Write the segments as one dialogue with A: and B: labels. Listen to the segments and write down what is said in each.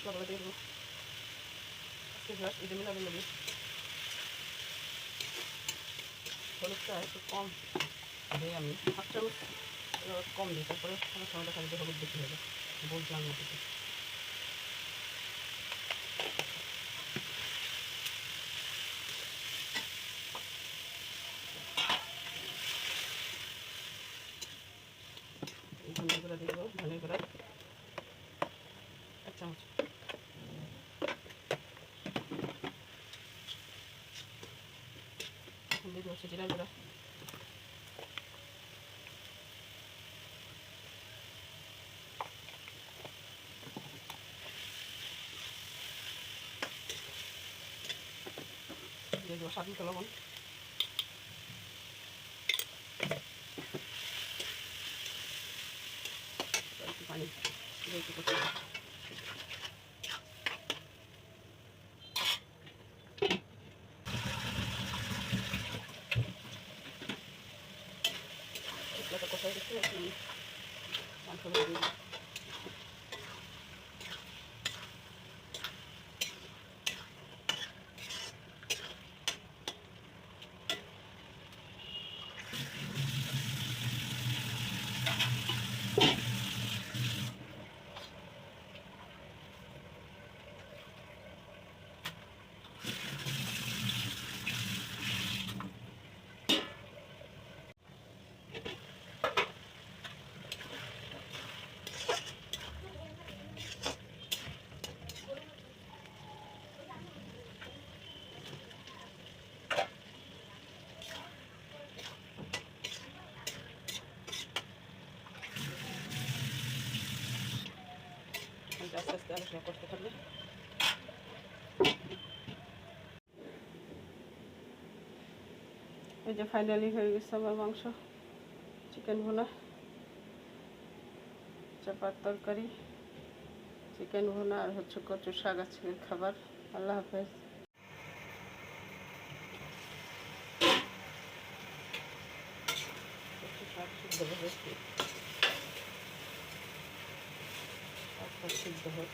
A: মশলাগুলো দিয়ে দেবো। আজকে জাস্ট এটা মিলাবেন না, হলুদটা একটু কম দিয়ে আমি 1/2 চামচ কম দিই, তারপরে আমার সময় দেখা যায় হলুদ বেশি হয়ে যায়, বুঝলাম না কিছু। ধনিয়া গুঁড়া দিয়ে দেবো, ধনিয়া গুঁড়া 1 চামচ, দিয়ে দেবো জিরা গুঁড়া, দিয়ে দেবো স্বাদ মতো লবণ, একটু পানি দিয়ে একটু করতে হবে। মশলাটা কষাই রেখে মাংসগুলো দিয়ে দিই। আস্তে আস্তে আলোচনা করতে থাকবে। এই যে ফাইনালি হয়ে গেছে আমার মাংস, চিকেন ভুনা, চাপার তরকারি, চিকেন ভুনা আর হচ্ছে কচু শাক আজকের খাবার। আল্লাহ হাফেজ। কচু শাক সিদ্ধ হবে, শাকটা সিদ্ধ হোক।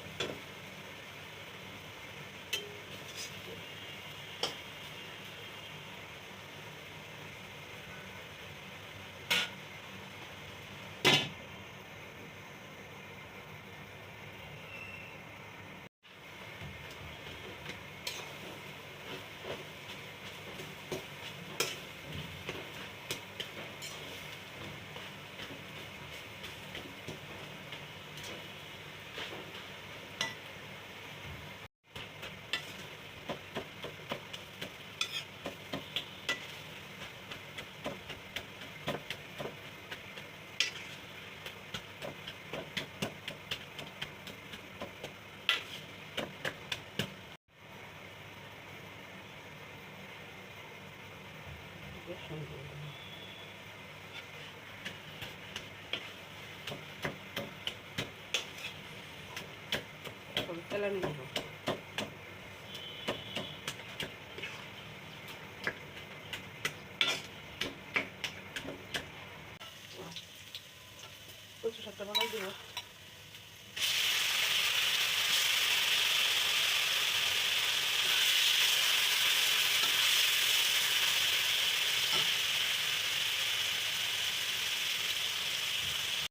A: বেশ সুন্দর তেলানি দেব। কচু শাকটা বাগাই দেবো।